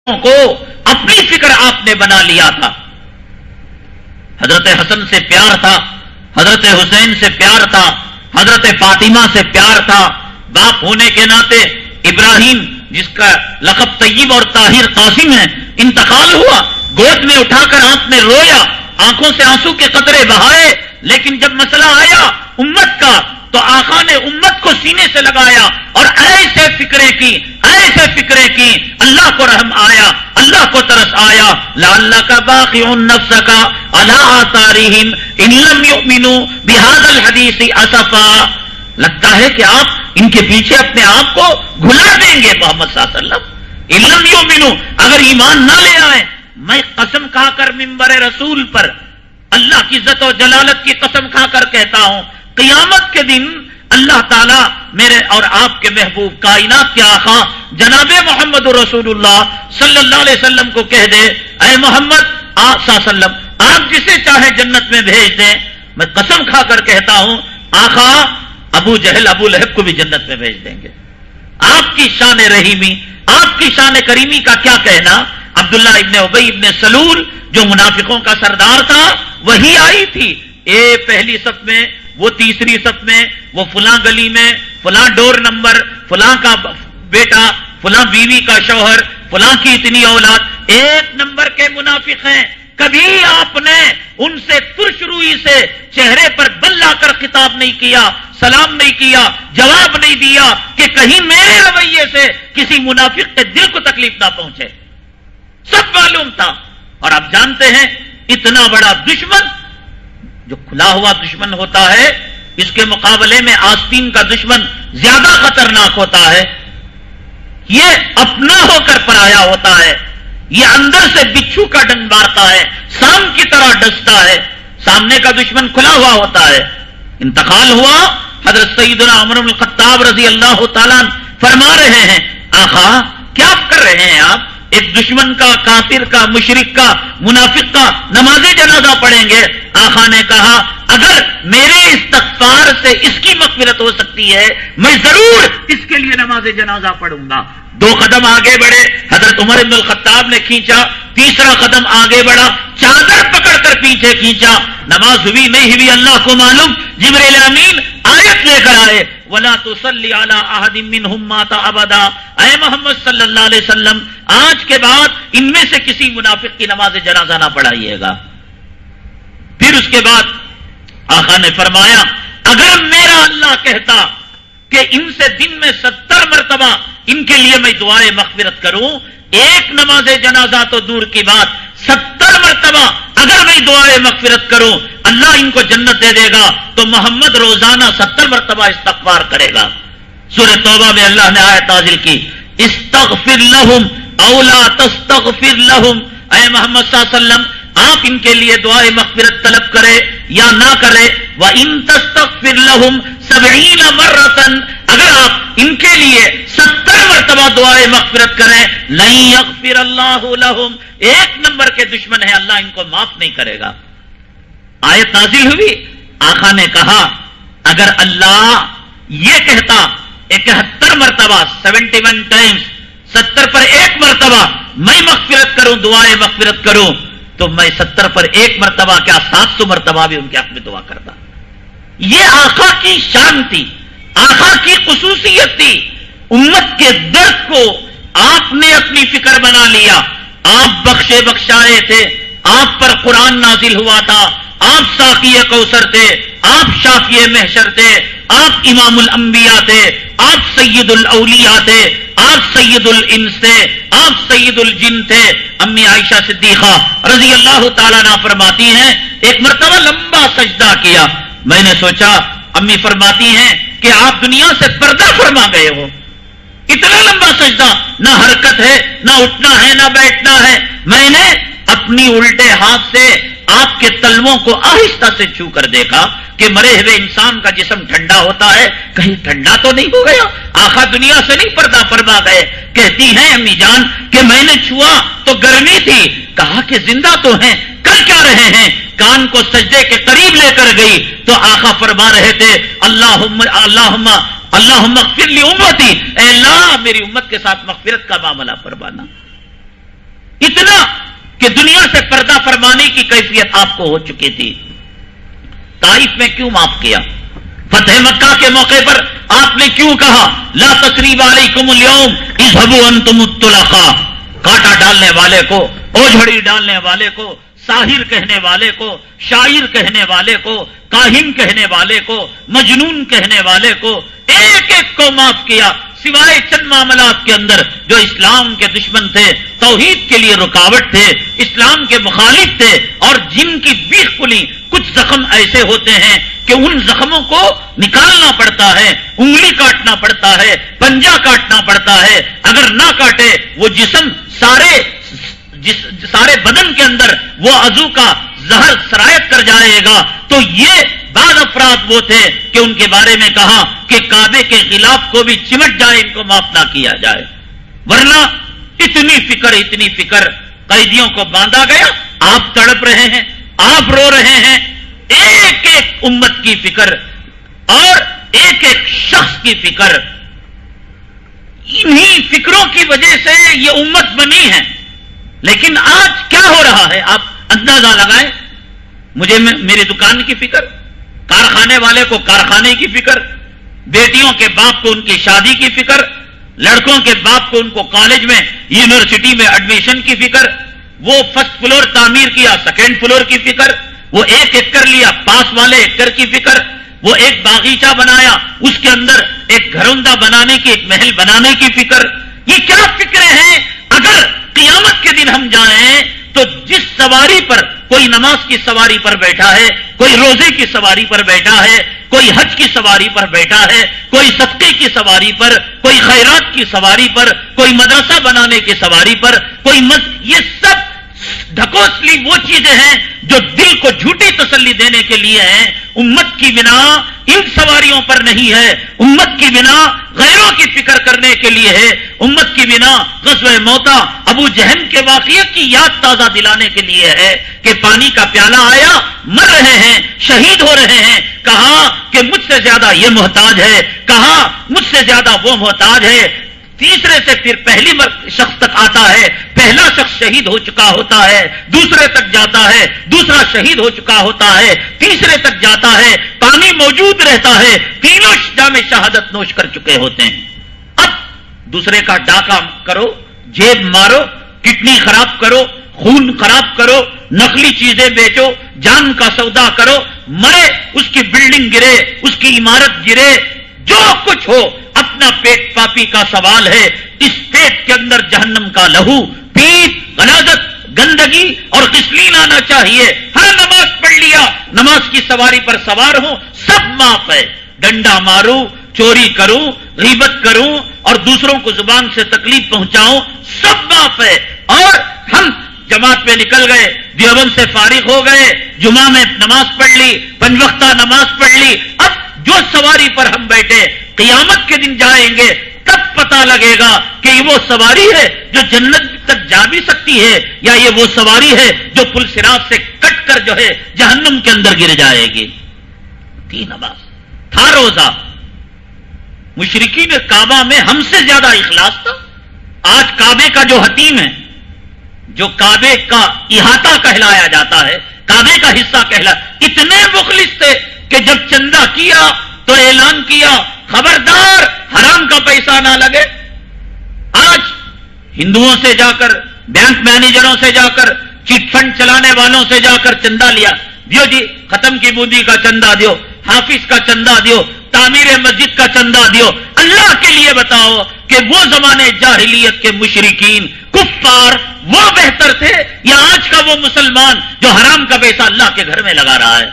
کو اپنی فکر آپ نے بنا لیا تھا. حضرت حسن سے پیار تھا, حضرت حسین سے پیار تھا, حضرت فاطمہ سے پیار تھا. باپ ہونے کے ناطے ابراہیم, جس کا لقب طیب اور طاہر قاسم ہے, انتقال ہوا, گود میں اٹھا کر آپ نے رویا, آنکھوں سے آنسو کے قطرے بہائے. لیکن جب مسئلہ آیا امت کا تو آقا نے امت کو سینے سے لگایا اور ایسے فکریں کی, اللہ کو رحم آیا, اللہ کو ترس آیا. لعلک باخع نفسک علی آثارہم ان لم یؤمنوا بہذا الحدیث اسفا. لگتا ہے کہ آپ ان کے پیچھے اپنے آپ کو گھلا دیں گے. محمد صلی اللہ علیہ وسلم ان لم یؤمنوا, اگر ایمان نہ لے آئے, میں قسم کھا کر منبر رسول پر اللہ کی عزت و جلالت کی قسم کھا کر کہتا ہوں, قیامت کے دن اللہ تعالیٰ میرے اور آپ کے محبوب کائنات کے آقا جناب محمد رسول اللہ صلی اللہ علیہ وسلم کو کہہ دے, اے محمد آپ صلی اللہ علیہ وسلم, آپ جسے چاہے جنت میں بھیج دیں. میں قسم کھا کر کہتا ہوں آقا ابو جہل ابو لہب کو بھی جنت میں بھیج دیں گے. آپ کی شان رحیمی, آپ کی شان کریمی کا کیا کہنا. عبداللہ ابن ابی ابن سلول جو منافقوں کا سردار تھا, وہی آئی تھی اے پہلی صف میں, وہ تیسری صف میں, وہ فلاں گلی میں, فلاں ڈور نمبر, فلاں کا بیٹا, فلاں بیوی کا شوہر, فلاں کی اتنی اولاد. ایک نمبر کے منافق ہیں. کبھی آپ نے ان سے ترش روئی سے چہرے پر بل لا کر خطاب نہیں کیا, سلام نہیں کیا, جواب نہیں دیا کہ کہیں میرے رویے سے کسی منافق کے دل کو تکلیف نہ پہنچے. سب معلوم تھا. اور آپ جانتے ہیں اتنا بڑا دشمن, جو کھلا ہوا دشمن ہوتا ہے, اس کے مقابلے میں آستین کا دشمن زیادہ خطرناک ہوتا ہے. یہ اپنا ہو کر پرایا ہوتا ہے, یہ اندر سے بچھو کا ڈنگ مارتا ہے, سام کی طرح ڈستا ہے. سامنے کا دشمن کھلا ہوا ہوتا ہے. انتقال ہوا, حضرت سیدنا عمر بن الخطاب رضی اللہ تعالیٰ فرما رہے ہیں, آقا کیا کر رہے ہیں آپ, ایک دشمن کا, کافر کا, مشرک کا, منافق کا نماز جنازہ پڑھیں گے. آقا نے کہا اگر میرے استغفار سے اس کی مغفرت ہو سکتی ہے, میں ضرور اس کے لیے نماز جنازہ پڑھوں گا. 2 قدم آگے بڑھے, حضرت عمر بن الخطاب نے کھینچا, تیسرا قدم آگے بڑھا, چادر پکڑ کر پیچھے کھینچا. نماز ہوئی نہیں ہوئی اللہ کو معلوم. جبرائیل امین آیت لے کر آئے, وَلَا تُصَلِّ عَلَىٰ أَحَدٍ مِّنْهُمْ مَاتَ أَبَدًا. اے محمد صلی اللہ علیہ وسلم, آج کے بعد ان میں سے کسی منافق کی نماز جنازہ نہ پڑھائیے گا. پھر اس کے بعد آقا نے فرمایا اگر میرا اللہ کہتا کہ ان سے دن میں 70 مرتبہ ان کے لیے میں دعائے مغفرت کروں, ایک نماز جنازہ تو دور کی بات, 70 مرتبہ اگر میں دعائے مغفرت کروں اللہ ان کو جنت دے دے گا, تو محمد روزانہ 70 مرتبہ استغفار کرے گا. سورہ توبہ میں اللہ نے آیت نازل کی, استغفر لہم او لا تستغفر لہم. اے محمد صلی اللہ علیہ وسلم, آپ ان کے لیے دعائے مغفرت طلب کرے یا نہ کرے, وَإِن تَسْتَغْفِرْ لَهُمْ 70 مرتن, اگر آپ ان کے لیے 70 مرتبہ دعائے مغفرت کریں, لَن يَغْفِرَ اللَّهُ لَهُمْ, 1 نمبر کے دشمن ہے, اللہ ان کو معاف نہیں کرے گا. آیت نازل ہوئی, آقا نے کہا اگر اللہ یہ کہتا 71 مرتبہ 71 ٹائمز, 70 پر 1 مرتبہ میں مغفرت کروں, دعائے مغفرت کروں, تو میں 70 پر 1 مرتبہ کیا 700 مرتبہ بھی ان کے حق میں دعا کرتا. یہ آقا کی شان تھی, آقا کی خصوصیت تھی. امت کے درد کو آپ نے اپنی فکر بنا لیا. آپ بخشے بخشائے تھے, آپ پر قرآن نازل ہوا تھا, آپ ساقی کوثر تھے, آپ شافی محشر تھے, آپ امام الانبیاء تھے, آپ سید الاولیاء تھے, آپ سید الانس تھے, آپ سید الجن تھے. امی عائشہ صدیقہ رضی اللہ تعالیٰ عنہا فرماتی ہیں ایک مرتبہ لمبا سجدہ کیا. میں نے سوچا, امی فرماتی ہیں کہ آپ دنیا سے پردہ فرما گئے ہو, اتنا لمبا سجدہ, نہ حرکت ہے, نہ اٹھنا ہے, نہ بیٹھنا ہے. میں نے اپنی الٹے ہاتھ سے آپ کے تلووں کو آہستہ سے چھو کر دیکھا کہ مرے ہوئے انسان کا جسم ٹھنڈا ہوتا ہے, کہیں ٹھنڈا تو نہیں ہو گیا. آقا دنیا سے نہیں پردہ فرما گئے. کہتی ہیں امی جان کہ میں نے چھوا تو گرمی تھی, کہا کہ زندہ تو ہیں, کر کیا رہے ہیں. کان کو سجدے کے قریب لے کر گئی تو آقا فرما رہے تھے اللہم اغفر لی امتی, اے اللہ میری امت کے ساتھ مغفرت کا معاملہ فرمانا. اتنا کہ دنیا سے پردہ فرمانے کی کیفیت آپ کو ہو چکی تھی. طائف میں کیوں معاف کیا؟ فتح مکہ کے موقع پر آپ نے کیوں کہا لا تثریب علیکم اليوم اذهبوا انتم الطلقاء؟ کاٹا ڈالنے والے کو، اوجھڑی ڈالنے والے کو، ساحر کہنے والے کو، شاعر کہنے والے کو، کاہن کہنے والے کو، مجنون کہنے والے کو، ایک ایک کو معاف کیا، سوائے چند معاملات کے اندر جو اسلام کے دشمن تھے، توحید کے لیے رکاوٹ تھے، اسلام کے مخالف تھے، اور جن کی بیخ کھلی. کچھ زخم ایسے ہوتے ہیں کہ ان زخموں کو نکالنا پڑتا ہے، انگلی کاٹنا پڑتا ہے، پنجہ کاٹنا پڑتا ہے. اگر نہ کاٹے وہ جسم سارے بدن کے اندر وہ عضو کا زہر سرایت کر جائے گا. تو یہ بعض افراد وہ تھے کہ ان کے بارے میں کہا کہ کعبے کے غلاف کو بھی چمٹ جائے، ان کو معاف نہ کیا جائے. ورنہ اتنی فکر قیدیوں کو باندھا گیا. آپ تڑپ رہے ہیں، آپ رو رہے ہیں. ایک ایک امت کی فکر اور ایک ایک شخص کی فکر، انہی فکروں کی وجہ سے یہ امت بنی ہے. لیکن آج کیا ہو رہا ہے آپ اندازہ لگائیں. مجھے میری دکان کی فکر، کارخانے والے کو کارخانے کی فکر، بیٹیوں کے باپ کو ان کی شادی کی فکر، لڑکوں کے باپ کو ان کو کالج میں یونیورسٹی میں ایڈمیشن کی فکر، وہ فرسٹ فلور تعمیر کیا سیکنڈ فلور کی فکر، وہ ایک ایکڑ لیا پاس والے ایکڑ کی فکر، وہ ایک باغیچہ بنایا اس کے اندر ایک گھروندہ بنانے کی، ایک محل بنانے کی فکر. یہ کیا فکریں ہیں؟ اگر قیامت کے دن ہم جائیں تو جس سواری پر کوئی نماز کی سواری پر بیٹھا ہے، کوئی روزے کی سواری پر بیٹھا ہے، کوئی حج کی سواری پر بیٹھا ہے، کوئی صدقے کی سواری پر، کوئی خیرات کی سواری پر، کوئی مدرسہ بنانے کی سواری پر، کوئی یہ سب ڈھکوسلی وہ چیزیں ہیں جو دل کو جھوٹی تسلی دینے کے لیے ہیں. امت کی بنا ان سواریوں پر نہیں ہے. امت کی بنا غیروں کی فکر کرنے کے لیے ہے. امت کی بنا غزوہ موتا ابو جہل کے واقعے کی یاد تازہ دلانے کے لیے ہے کہ پانی کا پیالہ آیا، مر رہے ہیں، شہید ہو رہے ہیں. کہا کہ مجھ سے زیادہ یہ محتاج ہے، کہا مجھ سے زیادہ وہ محتاج ہے. تیسرے سے پھر پہلی شخص تک آتا ہے، پہلا شخص شہید ہو چکا ہوتا ہے، دوسرے تک جاتا ہے، دوسرا شہید ہو چکا ہوتا ہے، تیسرے تک جاتا ہے، پانی موجود رہتا ہے، تینوں جام شہادت نوش کر چکے ہوتے ہیں. اب دوسرے کا ڈاکہ کرو، جیب مارو، کڈنی خراب کرو، خون خراب کرو، نقلی چیزیں بیچو، جان کا سودا کرو، مرے، اس کی بلڈنگ گرے، اس کی عمارت گرے، جو کچھ ہو، اپنا پیٹ پاپی کا سوال ہے. اس پیٹ کے اندر جہنم کا لہو، پیپ، غلاظت، گندگی اور غسلین آنا چاہیے. ہر نماز پڑھ لیا، نماز کی سواری پر سوار ہوں، سب معاف ہے. ڈنڈا ماروں، چوری کروں، غیبت کروں اور دوسروں کو زبان سے تکلیف پہنچاؤں، سب معاف ہے. اور ہم جماعت میں نکل گئے، دیوبند سے فارغ ہو گئے، جمعہ میں نماز پڑھ لی، پنج وقتہ نماز پڑھ لی. اب جو سواری پر ہم بیٹھے قیامت کے دن جائیں گے تب پتا لگے گا کہ یہ وہ سواری ہے جو جنت تک جا بھی سکتی ہے یا یہ وہ سواری ہے جو پل صراط سے کٹ کر جو ہے جہنم کے اندر گر جائے گی. تھی نماز، تھا روزہ. مشرکین کعبہ میں ہم سے زیادہ اخلاص تھا. آج کعبے کا جو حتیم ہے، جو کعبے کا احاطہ کہلایا جاتا ہے، کعبے کا حصہ اتنے مخلص تھے کہ جب چندہ کیا تو اعلان کیا خبردار حرام کا پیسہ نہ لگے. آج ہندوؤں سے جا کر، بینک مینیجروں سے جا کر، چٹ فنڈ چلانے والوں سے جا کر چندہ لیا، دیو جی ختم کی بوندی کا چندہ دیو، حافظ کا چندہ دیو، تعمیر مسجد کا چندہ دیو. اللہ کے لیے بتاؤ کہ وہ زمانے جاہلیت کے مشرکین کفار وہ بہتر تھے یا آج کا وہ مسلمان جو حرام کا پیسہ اللہ کے گھر میں لگا رہا ہے؟